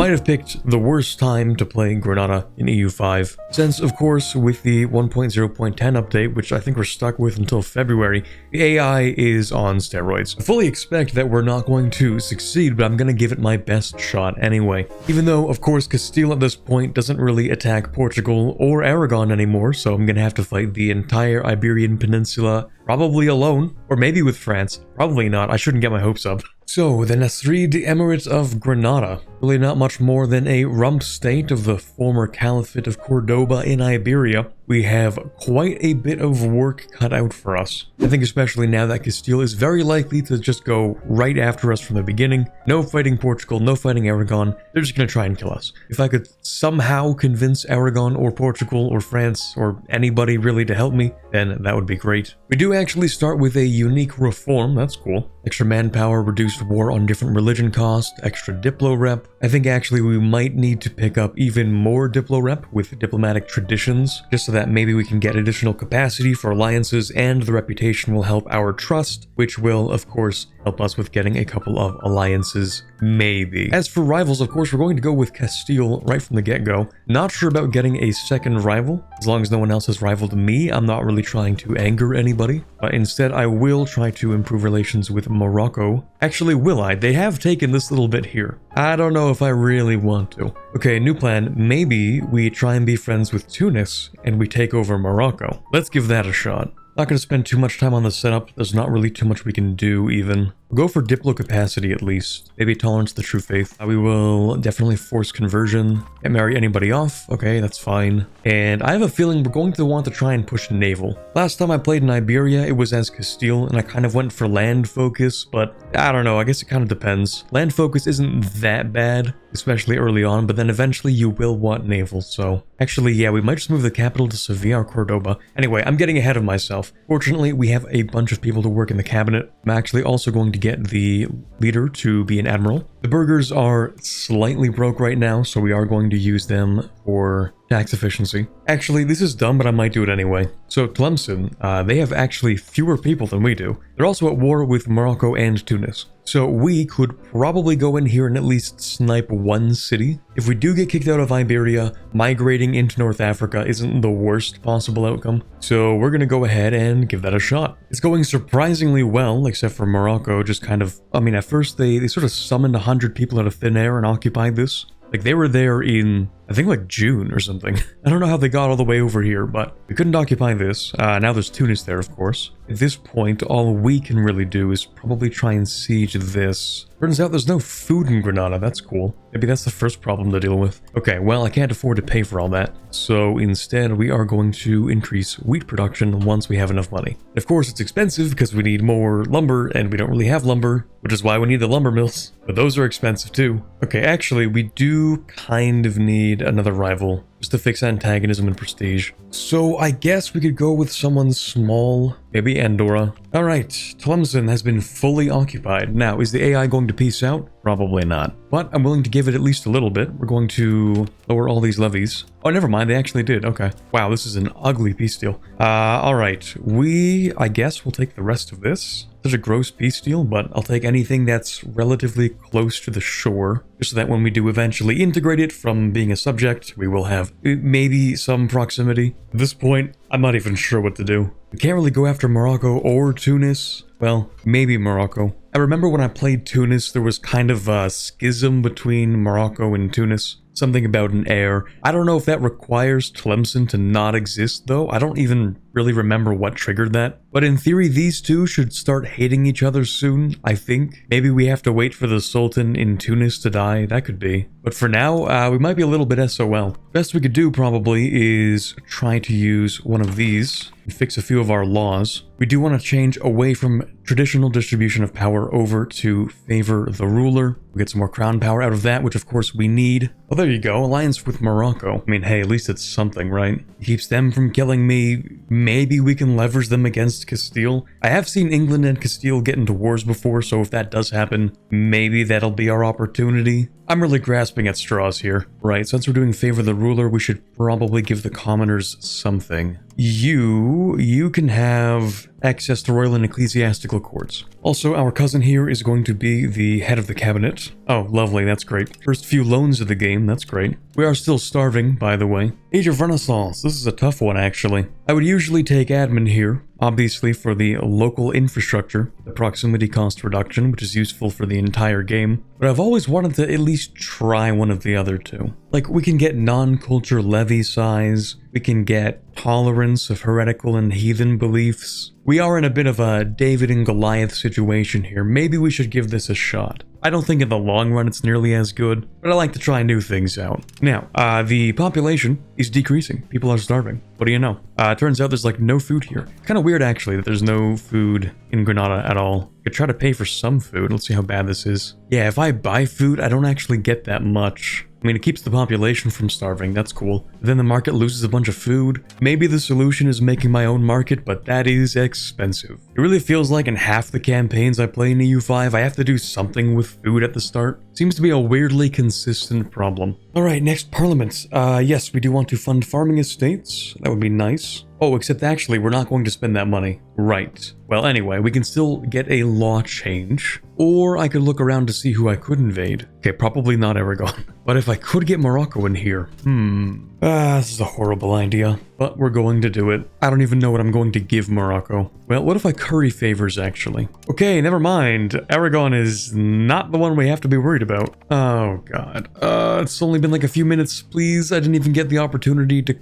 Might have picked the worst time to play Granada in EU5, since of course with the 1.0.10 update, which I think we're stuck with until February, the AI is on steroids. I fully expect that we're not going to succeed, but I'm going to give it my best shot anyway. Even though of course Castile at this point doesn't really attack Portugal or Aragon anymore, so I'm going to have to fight the entire Iberian Peninsula, probably alone, or maybe with France. Probably not, I shouldn't get my hopes up. So, the Nasrid Emirate of Granada. Really not much more than a rump state of the former Caliphate of Cordoba in Iberia. We have quite a bit of work cut out for us. I think especially now that Castile is very likely to just go right after us from the beginning. No fighting Portugal, no fighting Aragon. They're just going to try and kill us. If I could somehow convince Aragon or Portugal or France or anybody really to help me, then that would be great. We do actually start with a unique reform. That's cool. Extra manpower, reduced war on different religion cost, extra diplo rep. I think actually we might need to pick up even more diplo rep with diplomatic traditions, just so that maybe we can get additional capacity for alliances, and the reputation will help our trust, which will of course help us with getting a couple of alliances, maybe. As for rivals, of course, we're going to go with Castile right from the get-go. Not sure about getting a second rival. As long as no one else has rivaled me, I'm not really trying to anger anybody. But instead, I will try to improve relations with Morocco. Actually, will I? They have taken this little bit here. I don't know if I really want to. Okay, new plan. Maybe we try and be friends with Tunis, and we take over Morocco. Let's give that a shot. Not going to spend too much time on the setup. There's not really too much we can do, even. We'll go for diplo capacity at least. Maybe tolerance to true faith. We will definitely force conversion. Can't marry anybody off. Okay, that's fine. And I have a feeling we're going to want to try and push naval. Last time I played in Iberia, it was as Castile, and I kind of went for land focus, but I don't know. I guess it kind of depends. Land focus isn't that bad, especially early on, but then eventually you will want naval, so... Actually, yeah, we might just move the capital to Sevilla or Cordoba. Anyway, I'm getting ahead of myself. Fortunately, we have a bunch of people to work in the cabinet. I'm actually also going to get the leader to be an admiral. The burghers are slightly broke right now, so we are going to use them for tax efficiency. Actually, this is dumb, but I might do it anyway. So Tlemcen, they have actually fewer people than we do. They're also at war with Morocco and Tunis. So we could probably go in here and at least snipe one city. If we do get kicked out of Iberia, migrating into North Africa isn't the worst possible outcome. So we're gonna go ahead and give that a shot. It's going surprisingly well, except for Morocco just kind of... I mean, at first they sort of summoned 100 people out of thin air and occupied this. Like, they were there in, I think, like June or something. I don't know how they got all the way over here, but we couldn't occupy this. Now there's Tunis there, of course. At this point, all we can really do is probably try and siege this. Turns out there's no food in Granada. That's cool. Maybe that's the first problem to deal with. Okay, well, I can't afford to pay for all that. So instead, we are going to increase wheat production once we have enough money. Of course, it's expensive because we need more lumber, and we don't really have lumber, which is why we need the lumber mills. But those are expensive too. Okay, actually, we do kind of need another rival just to fix antagonism and prestige. So I guess we could go with someone small, maybe Andorra. Alright, Tlemcen has been fully occupied. Now, is the AI going to peace out? Probably not. But I'm willing to give it at least a little bit. We're going to lower all these levies. Oh, never mind, they actually did. Okay. Wow, this is an ugly peace deal. Alright, I guess we'll take the rest of this. Such a gross peace deal, but I'll take anything that's relatively close to the shore, just so that when we do eventually integrate it from being a subject, we will have maybe some proximity. At this point, I'm not even sure what to do. We can't really go after Morocco or Tunis. Well, maybe Morocco. I remember when I played Tunis, there was kind of a schism between Morocco and Tunis. Something about an heir. I don't know if that requires Tlemcen to not exist, though. I don't even really remember what triggered that. But in theory, these two should start hating each other soon, I think. Maybe we have to wait for the Sultan in Tunis to die. That could be. But for now, we might be a little bit SOL. Best we could do, probably, is try to use one of these and fix a few of our laws. We do want to change away from traditional distribution of power over to favor the ruler. We get some more crown power out of that, which of course we need. Well, there you go. Alliance with Morocco. I mean, hey, at least it's something, right? It keeps them from killing me. Maybe we can leverage them against Castile. I have seen England and Castile get into wars before, so if that does happen, maybe that'll be our opportunity. I'm really grasping at straws here. Right, since we're doing favor the ruler, we should probably give the commoners something. You can have access to royal and ecclesiastical courts. Also, our cousin here is going to be the head of the cabinet. Oh, lovely, that's great. First few loans of the game, that's great. We are still starving, by the way. Age of Renaissance, this is a tough one, actually. I would usually take admin here, obviously for the local infrastructure, the proximity cost reduction, which is useful for the entire game, but I've always wanted to at least try one of the other two. Like, we can get non-culture levy size, we can get tolerance of heretical and heathen beliefs. We are in a bit of a David and Goliath situation here. Maybe we should give this a shot. I don't think in the long run it's nearly as good, but I like to try new things out. Now, the population is decreasing. People are starving. What do you know? Turns out there's like no food here. Kind of weird actually that there's no food in Granada at all. I could try to pay for some food. Let's see how bad this is. Yeah, if I buy food, I don't actually get that much. I mean, it keeps the population from starving, that's cool. Then the market loses a bunch of food. Maybe the solution is making my own market, but that is expensive. It really feels like in half the campaigns I play in EU5, I have to do something with food at the start. Seems to be a weirdly consistent problem. Alright, next parliament. Yes, we do want to fund farming estates. That would be nice. Oh, except actually, we're not going to spend that money. Right. Well, anyway, we can still get a law change. Or I could look around to see who I could invade. Okay, probably not Aragon. But if I could get Morocco in here, this is a horrible idea. But we're going to do it. I don't even know what I'm going to give Morocco. Well, what if I curry favors, actually? Okay, never mind. Aragon is not the one we have to be worried about. Oh, God. It's only been like a few minutes, please. I didn't even get the opportunity to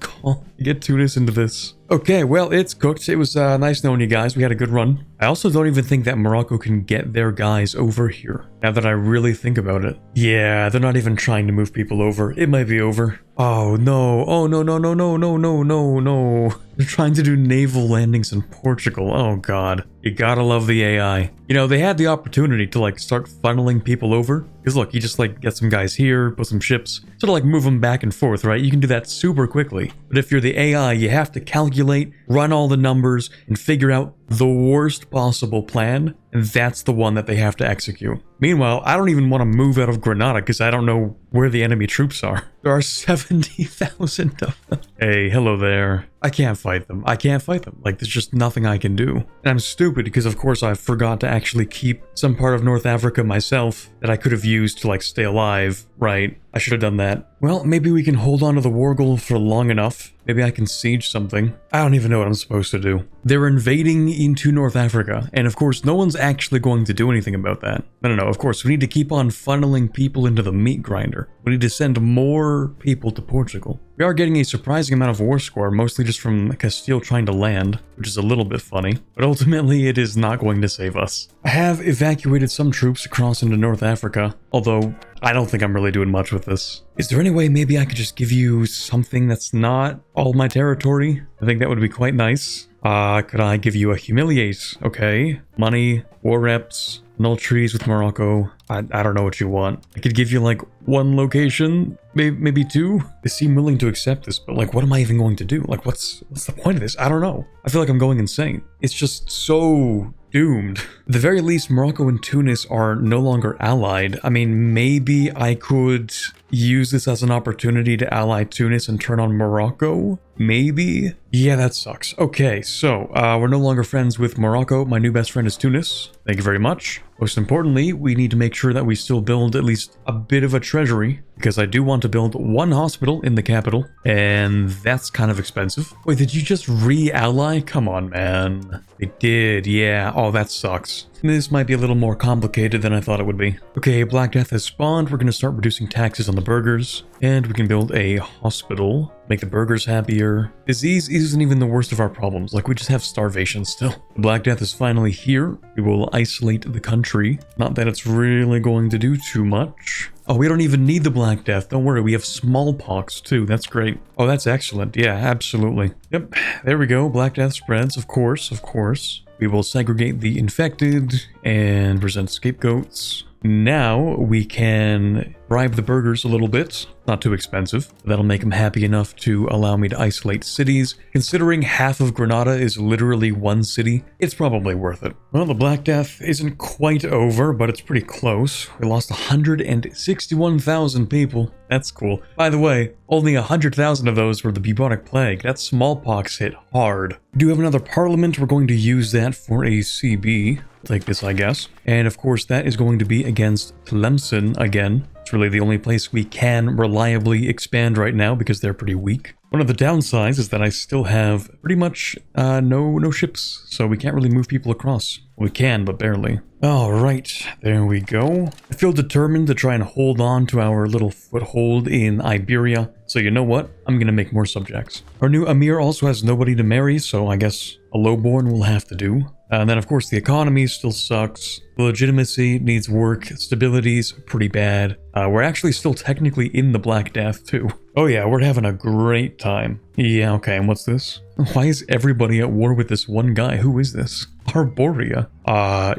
get Tunis into this. Okay, well, it's cooked. It was nice knowing you guys. We had a good run. I also don't even think that Morocco can get their guys over here, now that I really think about it. Yeah, they're not even trying to move people over. It might be over. Oh, no. Oh, no, no, no, no, no, no, no, no. They're trying to do naval landings in Portugal. Oh, God. You gotta love the AI. You know, they had the opportunity to, like, start funneling people over. Because, look, you just, like, get some guys here, put some ships, sort of, like, move them back and forth, right? You can do that super quickly. But if you're the AI, you have to calculate, run all the numbers, and figure out the worst possible plan, and that's the one that they have to execute. Meanwhile, I don't even want to move out of Granada because I don't know where the enemy troops are. There are 70,000 of them. Hey, hello there. I can't fight them. I can't fight them. Like, there's just nothing I can do. And I'm stupid because, of course, I forgot to actually keep some part of North Africa myself that I could have used to, like, stay alive, right? I should have done that. Well, maybe we can hold on to the war goal for long enough. Maybe I can siege something. I don't even know what I'm supposed to do. They're invading into North Africa, and of course, no one's actually going to do anything about that. No, of course, we need to keep on funneling people into the meat grinder. We need to send more people to Portugal. We are getting a surprising amount of war score, mostly just from Castile trying to land, which is a little bit funny, but ultimately it is not going to save us. I have evacuated some troops across into North Africa, although I don't think I'm really doing much with this. Is there any way maybe I could just give you something that's not all my territory? I think that would be quite nice. Could I give you a humiliate? Okay. Money, war reps, null trees with Morocco. I don't know what you want. I could give you like one location, maybe two. They seem willing to accept this, but like, what am I even going to do? Like, what's the point of this? I don't know. I feel like I'm going insane. It's just so doomed. At the very least, Morocco and Tunis are no longer allied. I mean, maybe I could use this as an opportunity to ally Tunis and turn on Morocco? Maybe? Yeah, that sucks. Okay, so we're no longer friends with Morocco. My new best friend is Tunis. Thank you very much. Most importantly, we need to make sure that we still build at least a bit of a treasury, because I do want to build one hospital in the capital, and that's kind of expensive. Wait, did you just re-ally? Come on, man. They did, yeah. Oh, that sucks. This might be a little more complicated than I thought it would be. Okay, Black Death has spawned. We're going to start reducing taxes on the burghers, and we can build a hospital, make the burghers happier. Disease isn't even the worst of our problems. Like, we just have starvation still. The Black Death is finally here. We will isolate the country. Not that it's really going to do too much. Oh, we don't even need the Black Death. Don't worry, we have smallpox too. That's great. Oh, that's excellent. Yeah, absolutely. Yep, there we go. Black Death spreads, of course, of course. We will segregate the infected and present scapegoats. Now we can bribe the burghers a little bit. Not too expensive. That'll make them happy enough to allow me to isolate cities. Considering half of Granada is literally one city, it's probably worth it. Well, the Black Death isn't quite over, but it's pretty close. We lost 161,000 people. That's cool. By the way, only 100,000 of those were the bubonic plague. That smallpox hit hard. We do have another parliament. We're going to use that for a CB. Like this, I guess. And of course, that is going to be against Tlemcen again. It's really the only place we can reliably expand right now because they're pretty weak. One of the downsides is that I still have pretty much no ships, so we can't really move people across. We can, but barely. Alright, there we go. I feel determined to try and hold on to our little foothold in Iberia, so you know what? I'm gonna make more subjects. Our new Emir also has nobody to marry, so I guess a lowborn will have to do. And then, of course, the economy still sucks. The legitimacy needs work. Stability's pretty bad. We're actually still technically in the Black Death, too. Oh yeah, we're having a great time. Yeah, okay, and what's this? Why is everybody at war with this one guy? Who is this? Arborea.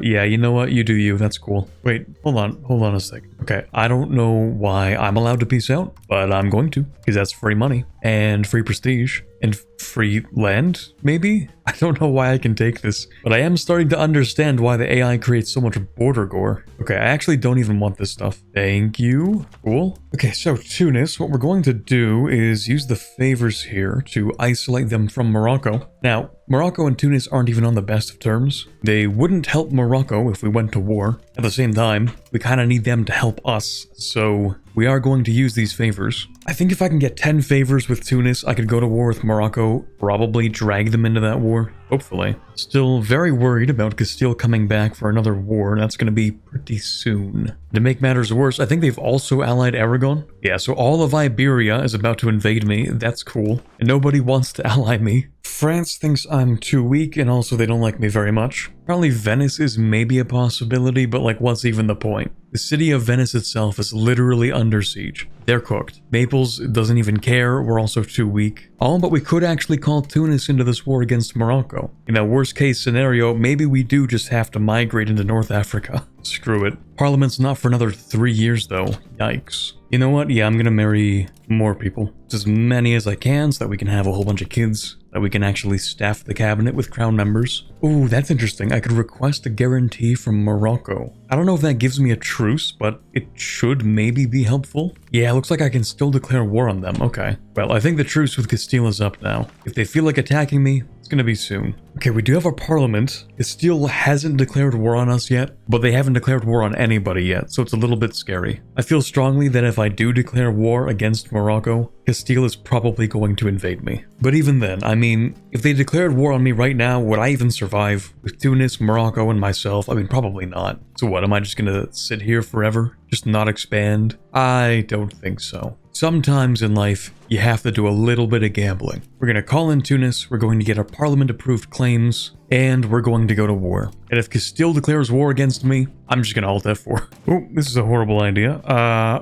Yeah, you know what? You do you. That's cool. Wait, hold on a sec. Okay, I don't know why I'm allowed to peace out, but I'm going to, because that's free money, and free prestige, and free land, maybe? I don't know why I can take this, but I am starting to understand why the AI creates so much border gore. Okay, I actually don't even want this stuff. Thank you. Cool. Okay, so Tunis, what we're going to do is use the favors here to isolate them from Morocco. Now, Morocco and Tunis aren't even on the best of terms. They wouldn't help Morocco if we went to war. At the same time, we kind of need them to help us, so we are going to use these favors. I think if I can get 10 favors with Tunis, I could go to war with Morocco, probably drag them into that war, hopefully. Still very worried about Castile coming back for another war. That's going to be pretty soon. To make matters worse, I think they've also allied Aragon. Yeah, so all of Iberia is about to invade me. That's cool. And nobody wants to ally me. France thinks I'm too weak, and also they don't like me very much. Apparently Venice is maybe a possibility, but like, what's even the point? The city of Venice itself is literally under siege. They're cooked. Naples doesn't even care. We're also too weak. Oh, but we could actually call Tunis into this war against Morocco. In a worst case scenario, maybe we do just have to migrate into North Africa. Screw it. Parliament's not for another 3 years though. Yikes. You know what? Yeah, I'm gonna marry more people. Just as many as I can so that we can have a whole bunch of kids. That we can actually staff the cabinet with crown members. Ooh, that's interesting. I could request a guarantee from Morocco. I don't know if that gives me a truce, but it should maybe be helpful. Yeah, looks like I can still declare war on them. Okay. Well, I think the truce with Castile is up now. If they feel like attacking me, it's gonna be soon. Okay, we do have our parliament. Castile hasn't declared war on us yet, but they haven't declared war on anybody yet, so it's a little bit scary. I feel strongly that if I do declare war against Morocco, Castile is probably going to invade me. But even then, I mean, if they declared war on me right now, would I even survive? With Tunis, Morocco, and myself? I mean, probably not. So what, am I just gonna sit here forever? Just not expand? I don't think so. Sometimes in life, you have to do a little bit of gambling. We're going to call in Tunis, we're going to get our parliament-approved claims, and we're going to go to war. And if Castile declares war against me, I'm just going to alt F4. Oh, this is a horrible idea.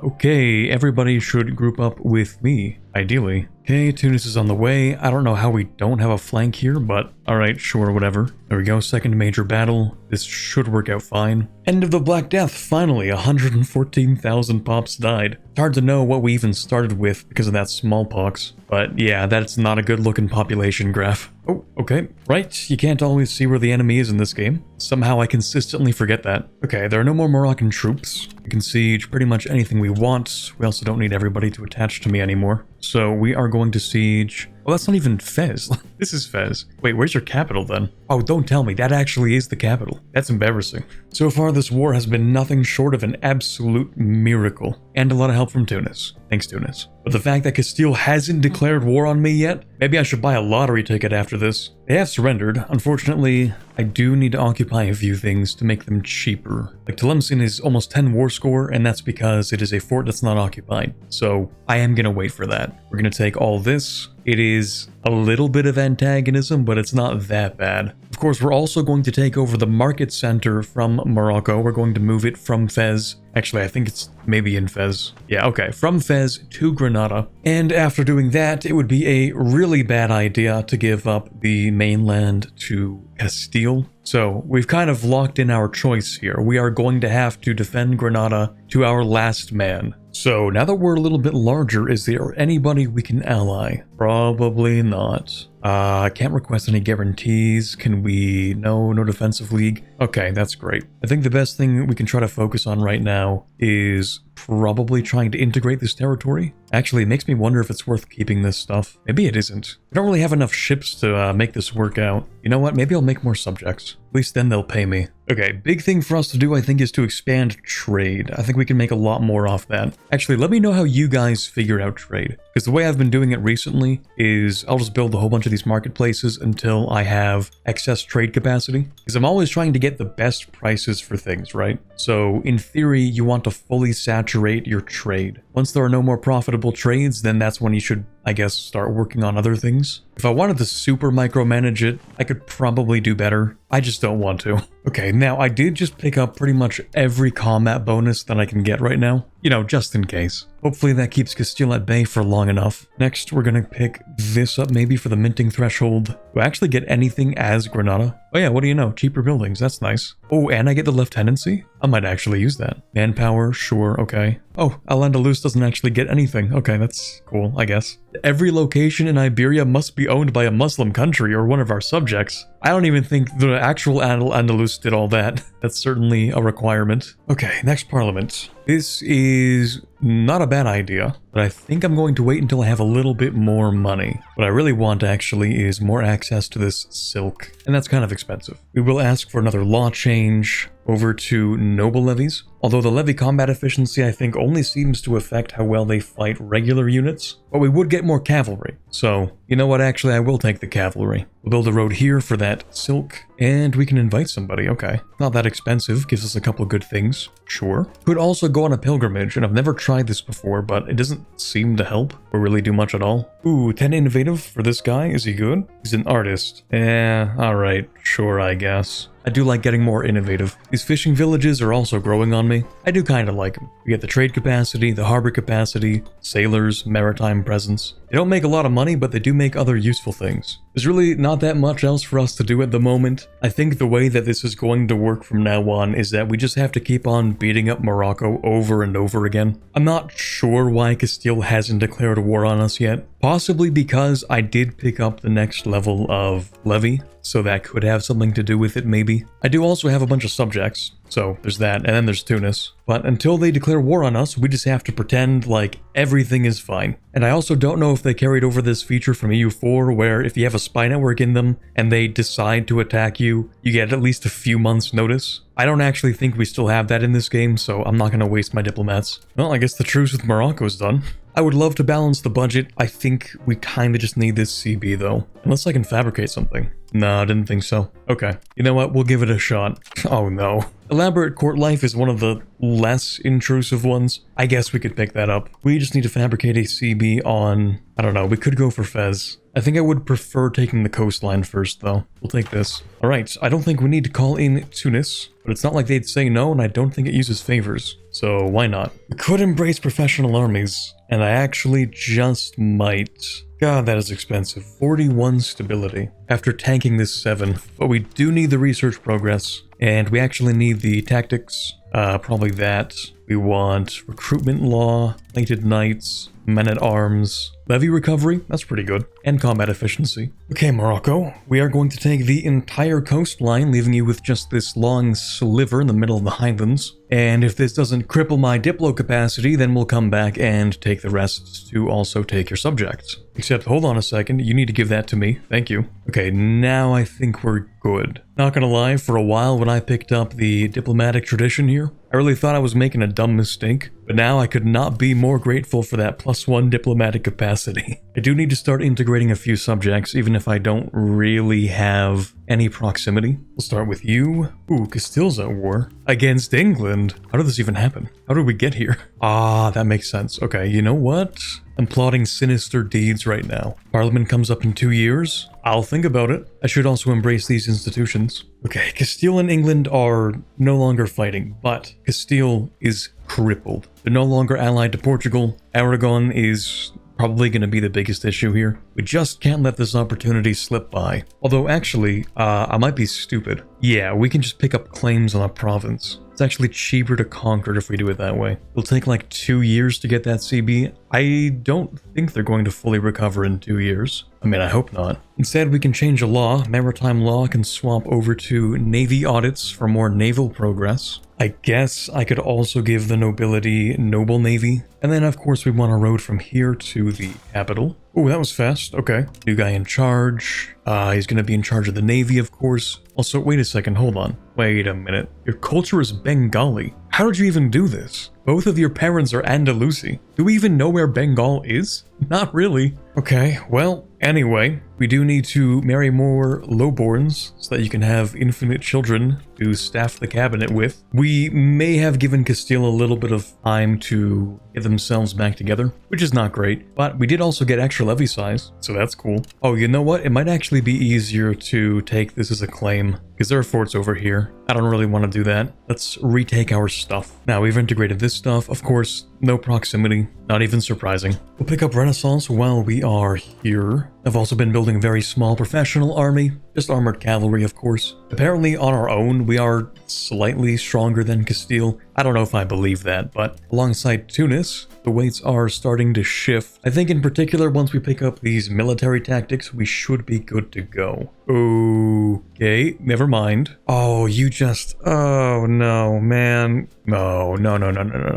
Okay, everybody should group up with me, ideally. Okay, Tunis is on the way. I don't know how we don't have a flank here, but alright, sure, whatever. There we go, second major battle. This should work out fine. End of the Black Death, finally, 114,000 pops died. It's hard to know what we even started with because of that smallpox. But yeah, that's not a good looking population graph. Oh, okay. Right, you can't always see where the enemy is in this game. Somehow I consistently forget that. Okay, there are no more Moroccan troops. We can siege pretty much anything we want. We also don't need everybody to attach to me anymore. So we are going to siege... Oh, that's not even Fez. This is Fez. Wait, where's your capital then? Oh, don't tell me. That actually is the capital. That's embarrassing. So far, this war has been nothing short of an absolute miracle. And a lot of help from Tunis. Thanks, Tunis. But the fact that Castile hasn't declared war on me yet, maybe I should buy a lottery ticket after this. They have surrendered. Unfortunately, I do need to occupy a few things to make them cheaper. Like Tlemcen is almost 10 war score, and that's because it is a fort that's not occupied. So I am gonna wait for that. We're gonna take all this. It is a little bit of antagonism, but it's not that bad. Of course, we're also going to take over the market center from Morocco. We're going to move it from Fez. Actually, I think it's maybe in Fez. Yeah, okay, from Fez to Granada. And after doing that, it would be a really bad idea to give up the mainland to Castile. So we've kind of locked in our choice here. We are going to have to defend Granada to our last man. So now that we're a little bit larger, is there anybody we can ally? Probably not. Can't request any guarantees. Can we? No defensive league. Okay, that's great. I think the best thing we can try to focus on right now is probably trying to integrate this territory. Actually, it makes me wonder if it's worth keeping this stuff. Maybe it isn't. We don't really have enough ships to make this work out. You know what? Maybe I'll make more subjects. At least then they'll pay me. Okay, big thing for us to do, I think, is to expand trade. I think we can make a lot more off that. Actually, let me know how you guys figure out trade. Because the way I've been doing it recently is I'll just build a whole bunch of these marketplaces until I have excess trade capacity. Because I'm always trying to get the best prices for things, right? So in theory, you want to fully saturate your trade. Once there are no more profitable trades, then that's when you should, I guess, start working on other things. If I wanted to super micromanage it, I could probably do better. I just don't want to. Okay, now I did just pick up pretty much every combat bonus that I can get right now. You know, just in case. Hopefully that keeps Castile at bay for long enough. Next, we're gonna pick this up maybe for the minting threshold. Do I actually get anything as Granada? Oh yeah, what do you know? Cheaper buildings, that's nice. Oh, and I get the lieutenancy? I might actually use that. Manpower, sure, okay. Oh, Al-Andalus doesn't actually get anything. Okay, that's cool, I guess. Every location in Iberia must be owned by a Muslim country or one of our subjects. I don't even think the actual Al-Andalus did all that. That's certainly a requirement. Okay, next parliament. This is not a bad idea, but I think I'm going to wait until I have a little bit more money. What I really want actually is more access to this silk, and that's kind of expensive. We will ask for another law change over to noble levies, although the levy combat efficiency I think only seems to affect how well they fight regular units, but we would get more cavalry. So, you know what, actually I will take the cavalry. We'll build a road here for that silk, and we can invite somebody, okay. Not that expensive, gives us a couple of good things, sure. Could also go on a pilgrimage, and I've never tried this before, but it doesn't seem to help or really do much at all. Ooh, 10 innovative for this guy, is he good? He's an artist. Alright, sure I guess. I do like getting more innovative. These fishing villages are also growing on me. I do kind of like them. We get the trade capacity, the harbor capacity, sailors, maritime presence. They don't make a lot of money, but they do make other useful things. There's really not that much else for us to do at the moment. I think the way that this is going to work from now on is that we just have to keep on beating up Morocco over and over again. I'm not sure why Castile hasn't declared war on us yet. Possibly because I did pick up the next level of levy, so that could have something to do with it maybe. I do also have a bunch of subjects, so there's that, and then there's Tunis. But until they declare war on us, we just have to pretend like everything is fine. And I also don't know if they carried over this feature from EU4, where if you have a spy network in them and they decide to attack you, you get at least a few months' notice. I don't actually think we still have that in this game, so I'm not going to waste my diplomats. Well, I guess the truce with Morocco is done. I would love to balance the budget. I think we kind of just need this CB though. Unless I can fabricate something. No, I didn't think so. Okay. You know what? We'll give it a shot. Oh no. Elaborate court life is one of the less intrusive ones. I guess we could pick that up. We just need to fabricate a CB on... I don't know, we could go for Fez. I think I would prefer taking the coastline first though. We'll take this. Alright, I don't think we need to call in Tunis, but it's not like they'd say no, and I don't think it uses favors. So why not? We could embrace professional armies, and I actually just might. God, that is expensive. 41 stability after tanking this 7. But we do need the research progress, and we actually need the tactics. Probably that. We want recruitment law, plated knights, men-at-arms, levy recovery, that's pretty good, and combat efficiency. Okay, Morocco, we are going to take the entire coastline, leaving you with just this long sliver in the middle of the highlands. And if this doesn't cripple my diplo capacity, then we'll come back and take the rest to also take your subjects. Except, hold on a second, you need to give that to me. Thank you. Okay, now I think we're good. Not gonna lie, for a while when I picked up the diplomatic tradition here, I really thought I was making a dumb mistake, but now I could not be more grateful for that +1 diplomatic capacity. I do need to start integrating a few subjects, even if I don't really have any proximity. We'll start with you. Ooh, Castile's at war. Against England? How did this even happen? How did we get here? Ah, that makes sense. Okay, you know what? I'm plotting sinister deeds right now. Parliament comes up in 2 years. I'll think about it. I should also embrace these institutions. Okay, Castile and England are no longer fighting, but Castile is crippled. They're no longer allied to Portugal. Aragon is probably going to be the biggest issue here. We just can't let this opportunity slip by. Although actually, I might be stupid. Yeah, we can just pick up claims on a province. It's actually cheaper to conquer if we do it that way. It'll take like 2 years to get that CB. I don't think they're going to fully recover in 2 years. I mean, I hope not. Instead, we can change a law. Maritime law can swap over to Navy audits for more naval progress. I guess I could also give the nobility noble navy. And then, of course, we want a road from here to the capital. Oh, that was fast. Okay. New guy in charge. He's going to be in charge of the navy, of course. Also, wait a second. Hold on. Wait a minute. Your culture is Bengali. How did you even do this? Both of your parents are Andalusi. Do we even know where Bengal is? Not really. Okay, well, anyway, we do need to marry more lowborns so that you can have infinite children to staff the cabinet with. We may have given Castile a little bit of time to get themselves back together, which is not great, but we did also get extra levy size, so that's cool. Oh, you know what? It might actually be easier to take this as a claim, because there are forts over here. I don't really want to do that. Let's retake our stuff. Now, we've integrated this stuff. Of course, no proximity. Not even surprising. We'll pick up Renaissance while we are here. I've also been building a very small professional army. Just armored cavalry, of course. Apparently, on our own, we are slightly stronger than Castile. I don't know if I believe that, but alongside Tunis, the weights are starting to shift. I think in particular, once we pick up these military tactics, we should be good to go. Okay, never mind. Oh, you just... Oh, no, man. No,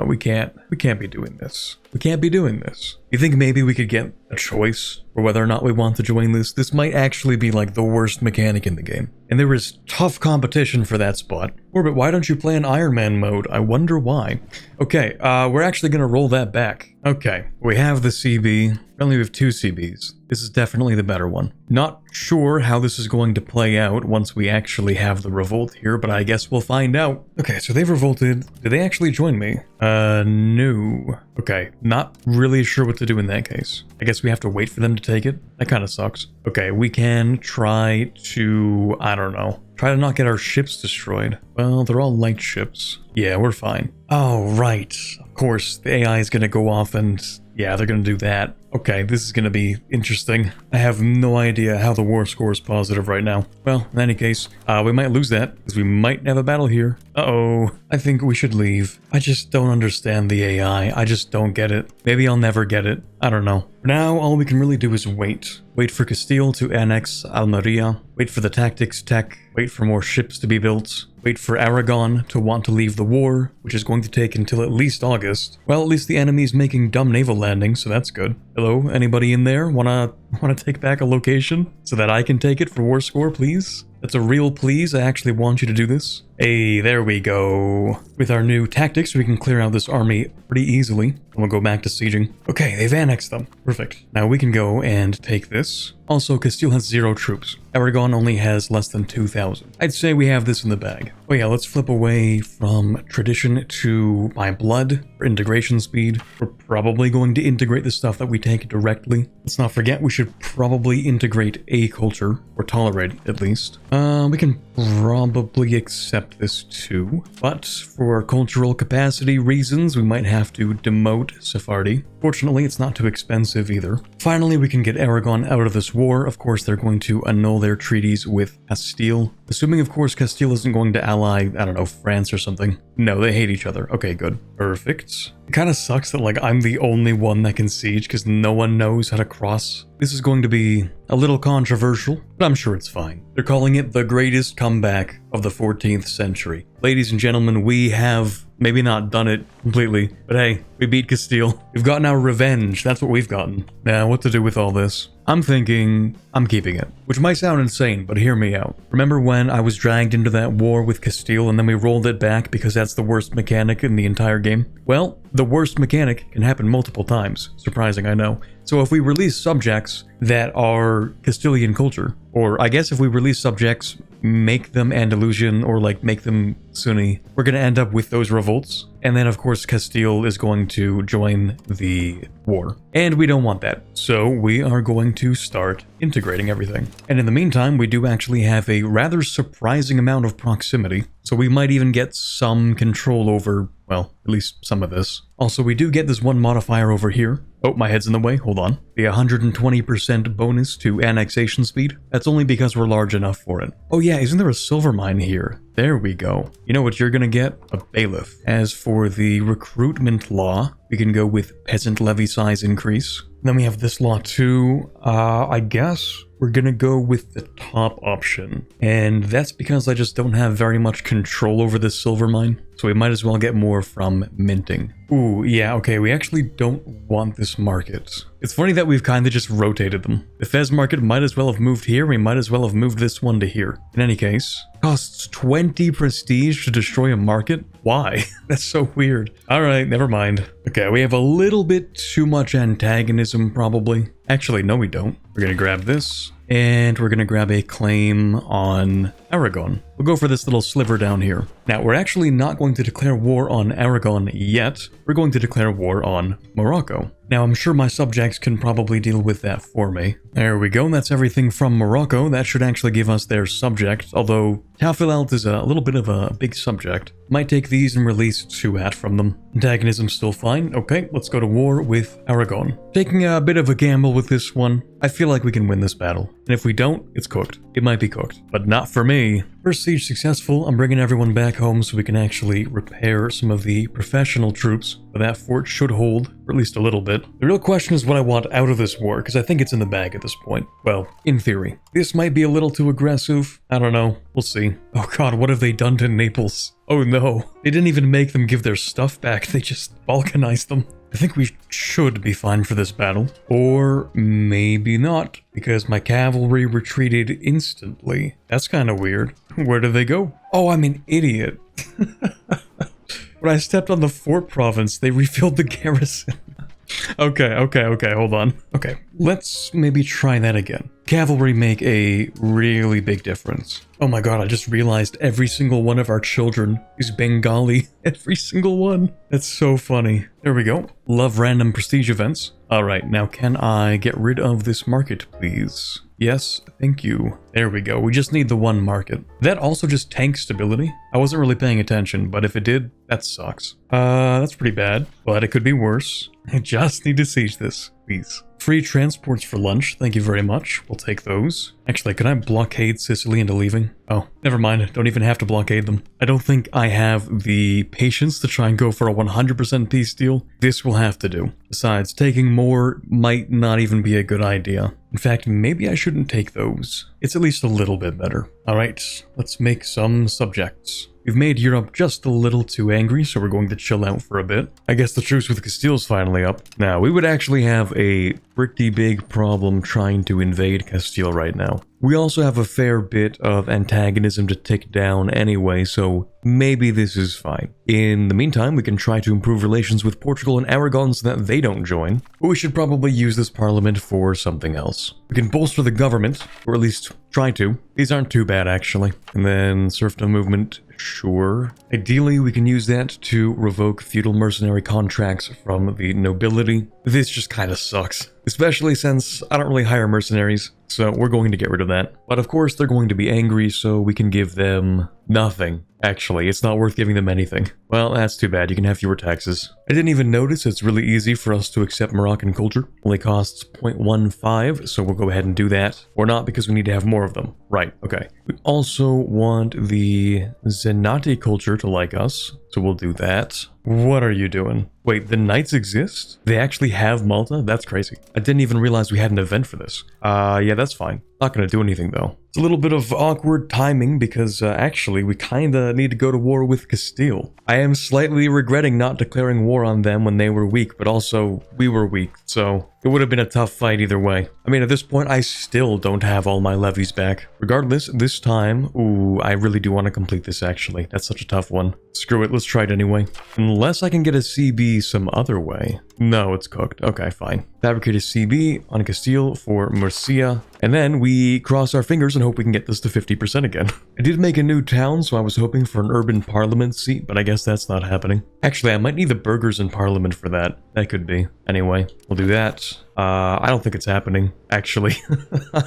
we can't be doing this. We can't be doing this. You think maybe we could get a choice for whether or not we want to join this? This might actually be like the worst mechanic in the game. And there is tough competition for that spot. Orbit, why don't you play in Iron Man mode? I wonder why. Okay, we're actually gonna roll that back. Okay, we have the CB. Only we have 2 CBs. This is definitely the better one. Not sure how this is going to play out once we actually have the revolt here, but I guess we'll find out. Okay, so they've revolted. Did they actually join me? No. Okay, not really sure what to do in that case. I guess we have to wait for them to take it. That kind of sucks. Okay, we can try to, I don't know, try to not get our ships destroyed. Well, they're all light ships. Yeah, we're fine. Oh, right. Of course, the AI is going to go off and... yeah, they're going to do that. Okay, this is going to be interesting. I have no idea how the war score is positive right now. Well, in any case, we might lose that, because we might have a battle here. Uh-oh. I think we should leave. I just don't understand the AI. I just don't get it. Maybe I'll never get it. I don't know. For now, all we can really do is wait. Wait for Castile to annex Almeria. Wait for the tactics tech. Wait for more ships to be built. Wait for Aragon to want to leave the war, which is going to take until at least August. Well, at least the enemy's making dumb naval landings, so that's good. Hello, anybody in there? Wanna take back a location so that I can take it for war score, please? That's a real please. I actually want you to do this. Hey, there we go. With our new tactics, we can clear out this army pretty easily. And we'll go back to sieging. Okay, they've annexed them. Perfect. Now we can go and take this. Also, Castile has 0 troops. Aragon only has less than 2,000. I'd say we have this in the bag. Oh yeah, let's flip away from tradition to my blood for integration speed. We're probably going to integrate the stuff that we take directly. Let's not forget we should probably integrate a culture, or tolerate it at least. We can probably accept this too, but for cultural capacity reasons, we might have to demote Sephardi. Fortunately, it's not too expensive either. Finally, we can get Aragon out of this war. Of course, they're going to annul their treaties with Castile. Assuming, of course, Castile isn't going to ally, I don't know, France or something. No, they hate each other. Okay, good. Perfect. It kind of sucks that, like, I'm the only one that can siege because no one knows how to cross. This is going to be a little controversial, but I'm sure it's fine. They're calling it the greatest comeback of the 14th century. Ladies and gentlemen, we have maybe not done it completely, but hey, we beat Castile. We've gotten our revenge. That's what we've gotten. Now, what to do with all this? I'm thinking I'm keeping it, which might sound insane, but hear me out. Remember when I was dragged into that war with Castile and then we rolled it back because that's the worst mechanic in the entire game? Well, the worst mechanic can happen multiple times. Surprising, I know. So if we release subjects that are Castilian culture, or I guess if we release subjects, make them Andalusian or like make them Sunni, we're going to end up with those revolts. And then of course Castile is going to join the war. And we don't want that. So we are going to start integrating everything. And in the meantime, we do actually have a rather surprising amount of proximity. So we might even get some control over, Well, at least some of this. Also, we do get this one modifier over here. Oh, my head's in the way. Hold on. The 120% bonus to annexation speed. That's only because we're large enough for it. Oh yeah, isn't there a silver mine here? There we go. You know what you're gonna get? A bailiff. As for the recruitment law, we can go with peasant levy size increase. Then we have this law too. I guess we're gonna go with the top option. And that's because I just don't have very much control over this silver mine. So we might as well get more from minting. Ooh, yeah, okay, we actually don't want this market. It's funny that we've kind of just rotated them. The Fez market might as well have moved here, we might as well have moved this one to here. In any case, costs 20 prestige to destroy a market? Why? That's so weird. Alright, never mind. Okay, we have a little bit too much antagonism, probably. Actually, no we don't. We're gonna grab this, and we're gonna grab a claim on Aragon. We'll go for this little sliver down here. Now, we're actually not going to declare war on Aragon yet. We're going to declare war on Morocco. Now, I'm sure my subjects can probably deal with that for me. There we go, that's everything from Morocco. That should actually give us their subject, although Tafilalt is a little bit of a big subject. Might take these and release Suat from them. Antagonism's still fine. Okay, let's go to war with Aragon. Taking a bit of a gamble with this one. I feel like we can win this battle. And if we don't, it's cooked. It might be cooked, but not for me. First siege successful. I'm bringing everyone back home so we can actually repair some of the professional troops. But that fort should hold, or at least a little bit. The real question is what I want out of this war, because I think it's in the bag at this point. Well, in theory. This might be a little too aggressive. I don't know. We'll see. Oh god, what have they done to Naples? Oh no. They didn't even make them give their stuff back. They just balkanized them. I think we should be fine for this battle. Or maybe not, because my cavalry retreated instantly. That's kind of weird. Where did they go? Oh, I'm an idiot. When I stepped on the fort province, they refilled the garrison. Okay, hold on. Okay, let's maybe try that again. Cavalry make a really big difference. Oh my god, I just realized every single one of our children is Bengali. Every single one. That's so funny. There we go. Love random prestige events. Alright, now can I get rid of this market, please? Yes, thank you. There we go. We just need the one market. That also just tanks stability. I wasn't really paying attention, but if it did, that sucks. That's pretty bad, but it could be worse. I just need to siege this, please. Free transports for lunch, thank you very much. We'll take those. Actually, can I blockade Sicily into leaving? Oh, never mind. Don't even have to blockade them. I don't think I have the patience to try and go for a 100% peace deal. This will have to do. Besides, taking more might not even be a good idea. In fact, maybe I shouldn't take those. It's at least a little bit better. Alright, let's make some subjects. We've made Europe just a little too angry, so we're going to chill out for a bit. I guess the truce with Castile's finally up. Now, we would actually have a pretty big problem trying to invade Castile right now. We also have a fair bit of antagonism to take down anyway, so maybe this is fine. In the meantime, we can try to improve relations with Portugal and Aragon so that they don't join. But we should probably use this parliament for something else. We can bolster the government, or at least try to. These aren't too bad, actually. And then serfdom movement, sure. Ideally, we can use that to revoke feudal mercenary contracts from the nobility. This just kind of sucks. Especially since I don't really hire mercenaries, so we're going to get rid of that. But of course, they're going to be angry, so we can give them nothing. Actually, it's not worth giving them anything. Well, that's too bad. You can have fewer taxes. I didn't even notice it's really easy for us to accept Moroccan culture. Only costs 0.15, so we'll go ahead and do that. Or not, because we need to have more of them. Right, okay. We also want the Zenati culture to like us, so we'll do that. What are you doing? Wait, the Knights exist? They actually have Malta? That's crazy. I didn't even realize we had an event for this. Yeah, that's fine. Not gonna do anything though. It's a little bit of awkward timing because actually we kinda need to go to war with Castile. I am slightly regretting not declaring war on them when they were weak, but also we were weak, so it would have been a tough fight either way. I mean, at this point, I still don't have all my levies back. Regardless, this time, ooh, I really do want to complete this actually. That's such a tough one. Screw it, let's try it anyway. Unless I can get a CB some other way. No, it's cooked. Okay, fine. Fabricate a CB on Castile for Murcia. And then we cross our fingers and hope we can get this to 50% again. I did make a new town, so I was hoping for an urban parliament seat, but I guess that's not happening. Actually, I might need the burghers in parliament for that. That could be. Anyway, we'll do that. I don't think it's happening, actually.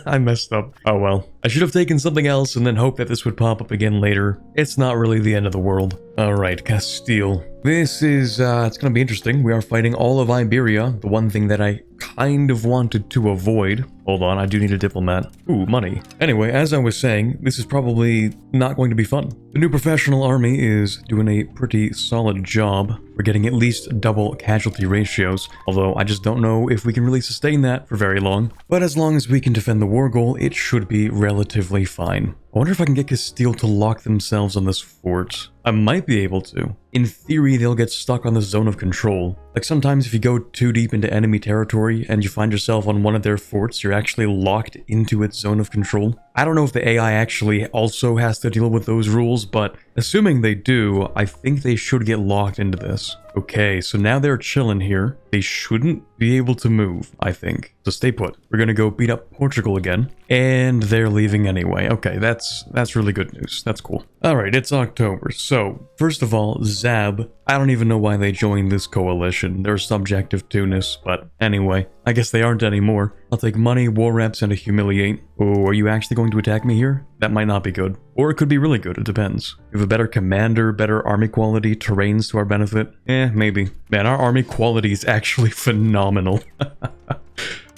I messed up. Oh well. I should have taken something else and then hoped that this would pop up again later. It's not really the end of the world. Alright, Castile. This is, it's gonna be interesting. We are fighting all of Iberia, the one thing that I kind of wanted to avoid. Hold on, I do need a diplomat. Ooh, money. Anyway, as I was saying, this is probably not going to be fun. The new professional army is doing a pretty solid job. We're getting at least double casualty ratios, although I just don't know if we can really sustain that for very long. But as long as we can defend the war goal, it should be relatively fine. I wonder if I can get Castile to lock themselves on this fort. I might be able to. In theory, they'll get stuck on the zone of control. Like sometimes if you go too deep into enemy territory and you find yourself on one of their forts, you're actually locked into its zone of control. I don't know if the AI actually also has to deal with those rules, but assuming they do, I think they should get locked into this. Okay, so now they're chilling here. They shouldn't be able to move, I think. So stay put. We're gonna go beat up Portugal again. And they're leaving anyway. Okay, that's really good news. That's cool. Alright, it's October. So, first of all, Zab. I don't even know why they joined this coalition. They're subject of Tunis, but anyway, I guess they aren't anymore. I'll take money, war reps, and a humiliate. Oh, are you actually going to attack me here? That might not be good. Or it could be really good, it depends. We have a better commander, better army quality, terrains to our benefit. Maybe. Man, our army quality is actually phenomenal.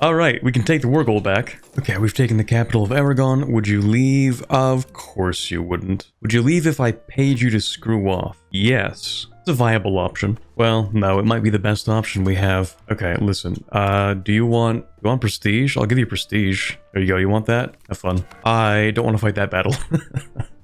Alright, we can take the war goal back. Okay, we've taken the capital of Aragon. Would you leave? Of course you wouldn't. Would you leave if I paid you to screw off? Yes. It's a viable option. Well, no, it might be the best option we have. Okay, listen. Do you want prestige? I'll give you prestige. There you go. You want that? Have fun. I don't want to fight that battle.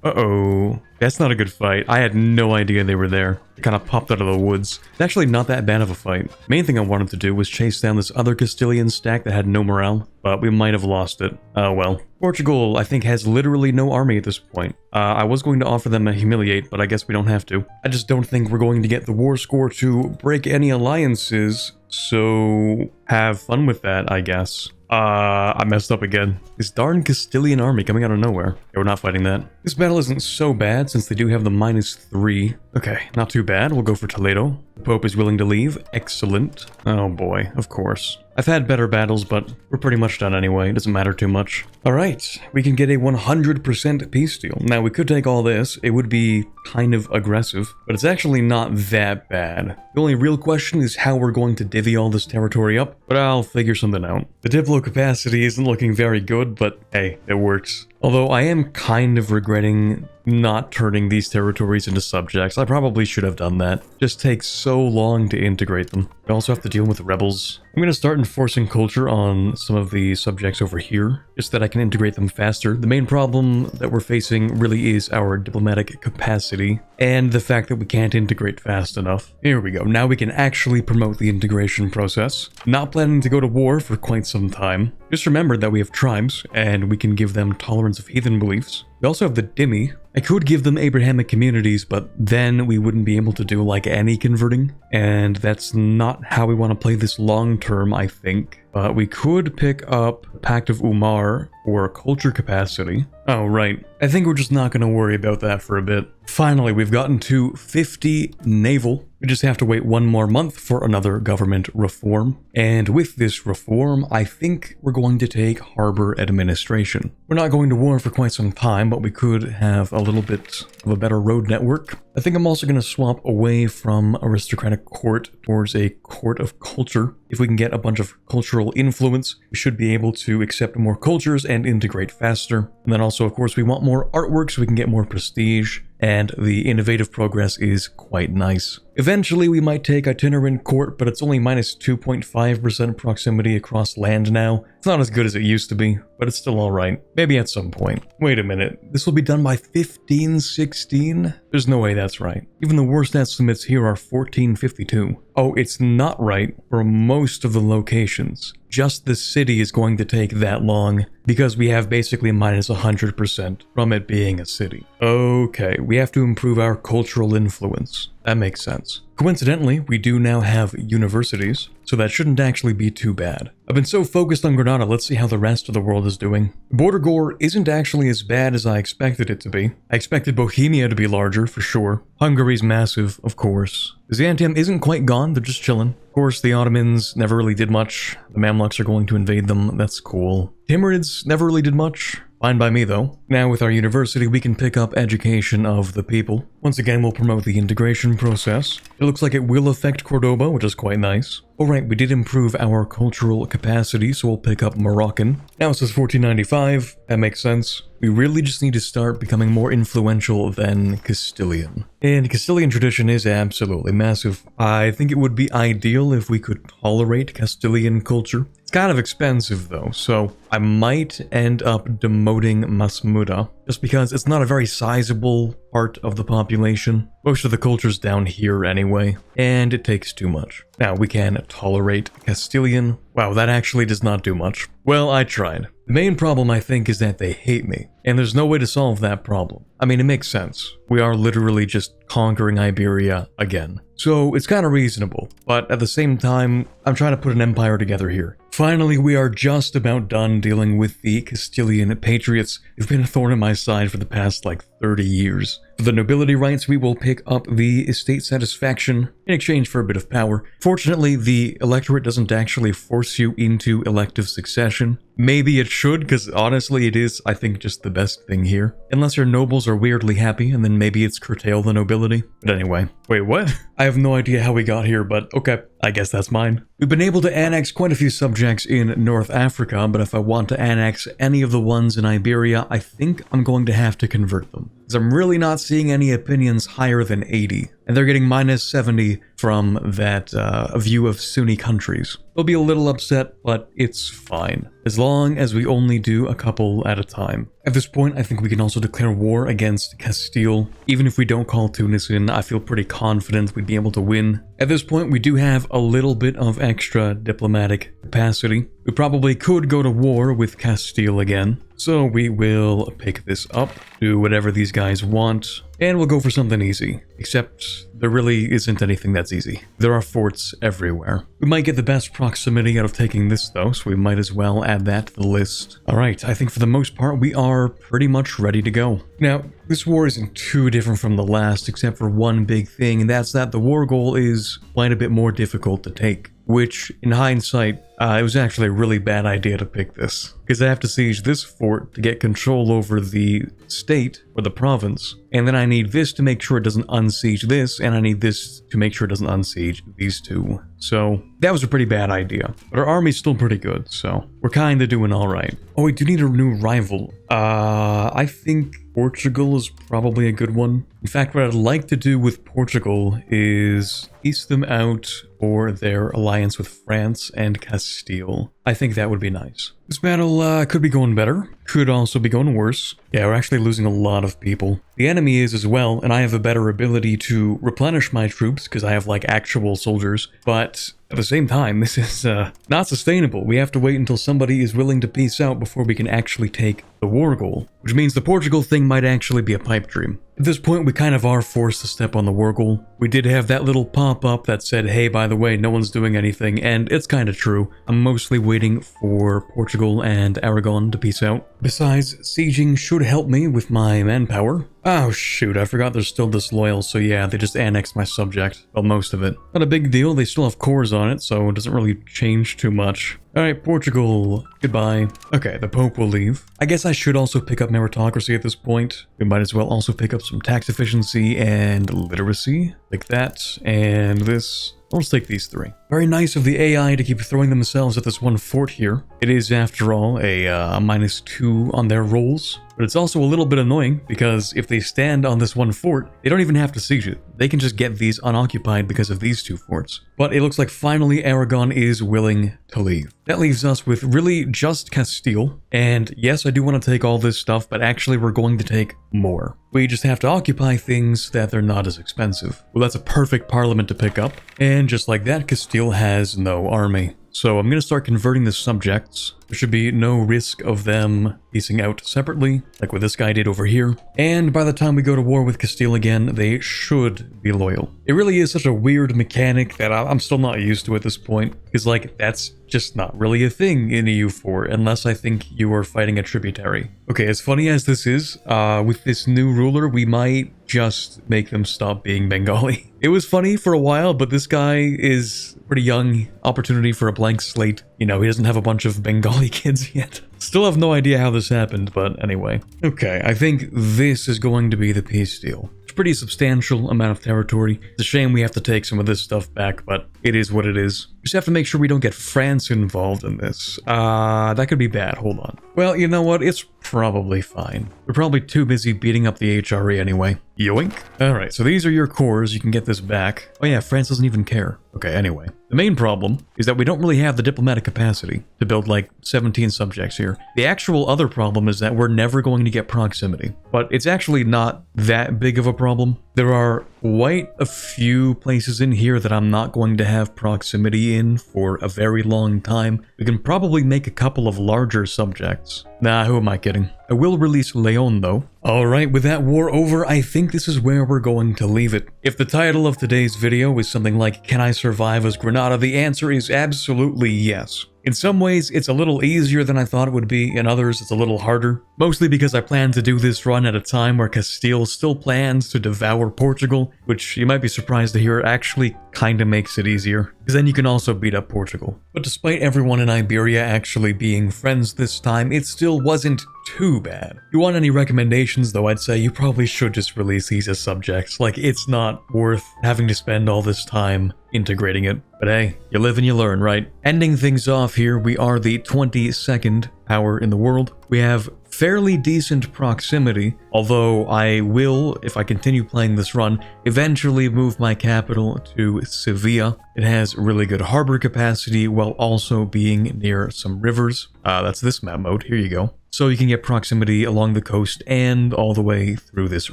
Uh-oh. That's not a good fight. I had no idea they were there. It kind of popped out of the woods. It's actually not that bad of a fight. Main thing I wanted to do was chase down this other Castilian stack that had no morale, but we might have lost it. Oh well. Portugal, I think, has literally no army at this point. I was going to offer them a humiliate, but I guess we don't have to. I just don't think we're going to get the war score to break any alliances, so have fun with that, I guess. I messed up again. This darn Castilian army coming out of nowhere. Yeah, we're not fighting that. This battle isn't so bad since they do have the -3. Okay, not too bad. We'll go for Toledo. The Pope is willing to leave. Excellent. Oh boy, of course. I've had better battles, but we're pretty much done anyway. It doesn't matter too much. Alright, we can get a 100% peace deal. Now, we could take all this. It would be kind of aggressive, but it's actually not that bad. The only real question is how we're going to divvy all this territory up, but I'll figure something out. The diplo capacity isn't looking very good, but hey, it works. Although I am kind of regretting not turning these territories into subjects. I probably should have done that. Just takes so long to integrate them. We also have to deal with rebels. I'm going to start enforcing culture on some of the subjects over here, just that I can integrate them faster. The main problem that we're facing really is our diplomatic capacity, and the fact that we can't integrate fast enough. Here we go. Now we can actually promote the integration process. Not planning to go to war for quite some time. Just remember that we have tribes, and we can give them tolerance of heathen beliefs. We also have the dhimmi. I could give them Abrahamic communities, but then we wouldn't be able to do like any converting, and that's not how we want to play this long term, I think. But we could pick up Pact of Umar for culture capacity. Oh, right. I think we're just not going to worry about that for a bit. Finally, we've gotten to 50 naval. We just have to wait one more month for another government reform. And with this reform, I think we're going to take harbor administration. We're not going to war for quite some time, but we could have a little bit of a better road network. I think I'm also going to swap away from aristocratic court towards a court of culture. If we can get a bunch of cultural influence, we should be able to accept more cultures and integrate faster. And then also, of course, we want more artwork so we can get more prestige. And the innovative progress is quite nice. Eventually, we might take itinerant court, but it's only -2.5% proximity across land now. It's not as good as it used to be, but it's still alright. Maybe at some point. Wait a minute, this will be done by 1516? There's no way that's right. Even the worst estimates here are 1452. Oh, it's not right for most of the locations. Just the city is going to take that long because we have basically -100% from it being a city. Okay, we have to improve our cultural influence. that makes sense. Coincidentally, we do now have universities, so that shouldn't actually be too bad. I've been so focused on Granada, let's see how the rest of the world is doing. Border gore isn't actually as bad as I expected it to be. I expected Bohemia to be larger, for sure. Hungary's massive, of course. Byzantium isn't quite gone, they're just chilling. Of course, the Ottomans never really did much. The Mamluks are going to invade them, that's cool. Timurids never really did much. Fine by me, though. Now with our university, we can pick up education of the people. Once again, we'll promote the integration process. It looks like it will affect Cordoba, which is quite nice. Alright, we did improve our cultural capacity, so we'll pick up Moroccan. Now it says 1495, that makes sense. We really just need to start becoming more influential than Castilian. And Castilian tradition is absolutely massive. I think it would be ideal if we could tolerate Castilian culture. It's kind of expensive though, so I might end up demoting Masmuda, just because it's not a very sizable part of the population. Most of the culture's down here anyway, and it takes too much. Now we can tolerate Castilian. Wow, that actually does not do much. Well, I tried. The main problem, I think, is that they hate me, and there's no way to solve that problem. I mean, it makes sense. We are literally just conquering Iberia again. So it's kind of reasonable, but at the same time, I'm trying to put an empire together here. Finally, we are just about done dealing with the Castilian patriots. They've been a thorn in my side for the past, 30 years. For the nobility rights, we will pick up the estate satisfaction in exchange for a bit of power. Fortunately, the electorate doesn't actually force you into elective succession. Maybe it should, because honestly it is, I think, just the best thing here. Unless your nobles are weirdly happy, and then maybe it's curtail the nobility. But anyway. Wait, what? I have no idea how we got here, but okay, I guess that's mine. We've been able to annex quite a few subjects in North Africa, but if I want to annex any of the ones in Iberia, I think I'm going to have to convert them. Because I'm really not seeing any opinions higher than 80. And they're getting minus 70 from that view of Sunni countries. They'll be a little upset, but it's fine. As long as we only do a couple at a time. At this point, I think we can also declare war against Castile. Even if we don't call Tunis in, I feel pretty confident we'd be able to win. At this point, we do have a little bit of extra diplomatic capacity. We probably could go to war with Castile again. So we will pick this up, do whatever these guys want, and we'll go for something easy. Except there really isn't anything that's easy. There are forts everywhere. We might get the best proximity out of taking this though, so we might as well add that to the list. Alright, I think for the most part we are pretty much ready to go. Now, this war isn't too different from the last, except for one big thing, and that's that the war goal is quite a bit more difficult to take. Which, in hindsight, it was actually a really bad idea to pick this. Because I have to siege this fort to get control over the state, or the province. And then I need this to make sure it doesn't unsiege this, and I need this to make sure it doesn't unsiege these two. So, that was a pretty bad idea. But our army's still pretty good, so we're kinda doing alright. Oh, we do need a new rival. I think Portugal is probably a good one. In fact, what I'd like to do with Portugal is piece them out for their alliance with France and Castile. I think that would be nice. This battle could be going better, could also be going worse. Yeah, we're actually losing a lot of people. The enemy is as well, and I have a better ability to replenish my troops because I have actual soldiers, but at the same time, this is not sustainable. We have to wait until somebody is willing to peace out before we can actually take the war goal, which means the Portugal thing might actually be a pipe dream. At this point, we kind of are forced to step on the war goal. We did have that little pop-up that said, hey, by the way, no one's doing anything, and it's kind of true. I'm mostly waiting for Portugal and Aragon to peace out. Besides, sieging should help me with my manpower. Oh shoot, I forgot they're still disloyal, so yeah, they just annexed my subject. Well, most of it. Not a big deal, they still have cores on it, so it doesn't really change too much. Alright, Portugal, goodbye. Okay, the Pope will leave. I guess I should also pick up meritocracy at this point. We might as well also pick up some tax efficiency and literacy. Like that, and this. Let's take these three. Very nice of the AI to keep throwing themselves at this one fort here. It is, after all, a -2 on their rolls. But it's also a little bit annoying, because if they stand on this one fort, they don't even have to siege it. They can just get these unoccupied because of these two forts. But it looks like finally Aragon is willing to leave. That leaves us with really just Castile. And yes, I do want to take all this stuff, but actually we're going to take more. We just have to occupy things that they're not as expensive. Well, that's a perfect parliament to pick up. And just like that, Castile has no army. So I'm going to start converting the subjects. There should be no risk of them piecing out separately, like what this guy did over here. And by the time we go to war with Castile again, they should be loyal. It really is such a weird mechanic that I'm still not used to at this point, because like that's just not really a thing in EU4 unless I think you are fighting a tributary. Okay, as funny as this is, with this new ruler, we might just make them stop being Bengali. It was funny for a while, but this guy is pretty young. Opportunity for a blank slate. You know, he doesn't have a bunch of Bengali kids yet. Still have no idea how this happened, but anyway. Okay, I think this is going to be the peace deal. It's a pretty substantial amount of territory. It's a shame we have to take some of this stuff back, but it is what it is. Just have to make sure we don't get France involved in this. That could be bad. Hold on. Well, you know what? It's probably fine. We're probably too busy beating up the HRE anyway. Yoink. Alright, so these are your cores. You can get this back. Oh yeah, France doesn't even care. Okay, anyway. The main problem is that we don't really have the diplomatic capacity to build like 17 subjects here. The actual other problem is that we're never going to get proximity. But it's actually not that big of a problem. There are quite a few places in here that I'm not going to have proximity in for a very long time. We can probably make a couple of larger subjects. Nah, who am I kidding? I will release Leon though. Alright, with that war over, I think this is where we're going to leave it. If the title of today's video is something like, Can I Survive as Granada? The answer is absolutely yes. In some ways, it's a little easier than I thought it would be, in others it's a little harder. Mostly because I plan to do this run at a time where Castile still plans to devour Portugal, which you might be surprised to hear actually kinda makes it easier, because then you can also beat up Portugal. But despite everyone in Iberia actually being friends this time, it still wasn't too bad. If you want any recommendations though, I'd say you probably should just release these as subjects. Like, it's not worth having to spend all this time integrating it. But hey, you live and you learn, right? Ending things off here, we are the 22nd power in the world. We have fairly decent proximity, although I will, if I continue playing this run, eventually move my capital to Sevilla. It has really good harbor capacity while also being near some rivers. That's this map mode, here you go. So you can get proximity along the coast and all the way through this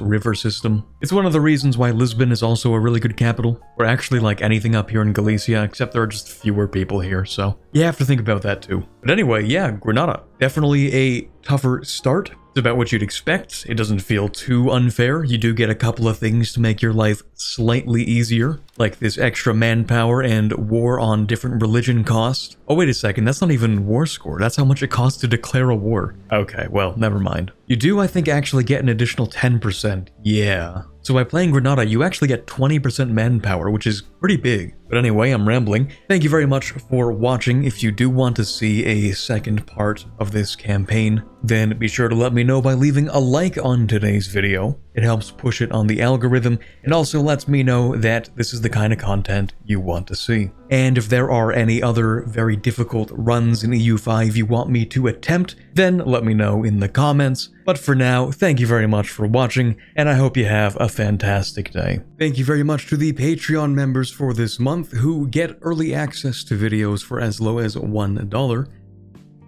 river system. It's one of the reasons why Lisbon is also a really good capital, or actually like anything up here in Galicia, except there are just fewer people here, so you have to think about that too. But anyway, yeah, Granada. Definitely a tougher start. It's about what you'd expect. It doesn't feel too unfair. You do get a couple of things to make your life slightly easier, like this extra manpower and war on different religion cost. Oh, wait a second, that's not even war score. That's how much it costs to declare a war. Okay, well, never mind. You do, I think, actually get an additional 10%. Yeah. So by playing Granada, you actually get 20% manpower, which is pretty big. But anyway, I'm rambling. Thank you very much for watching. If you do want to see a second part of this campaign, then be sure to let me know by leaving a like on today's video. It helps push it on the algorithm, and also lets me know that this is the kind of content you want to see. And if there are any other very difficult runs in EU5 you want me to attempt, then let me know in the comments. But for now, thank you very much for watching, and I hope you have a fantastic day. Thank you very much to the Patreon members for this month who get early access to videos for as low as $1.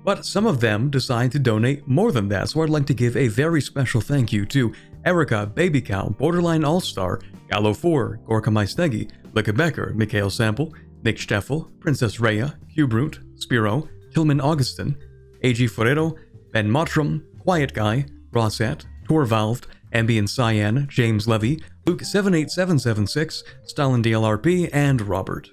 But some of them decide to donate more than that, so I'd like to give a very special thank you to Erica, Baby Cow, Borderline All-Star, Gallo4, Gorka Maistegi, Licka Becker, Mikhail Sample, Nick Steffel, Princess Rhea, Hugh Brute, Spiro, Hillman Augustin, AG Ferrero, Ben Mottram, Quiet Guy, Rossat, Torvalved, Ambient Cyan, James Levy, Luke78776, Stalin DLRP, and Robert.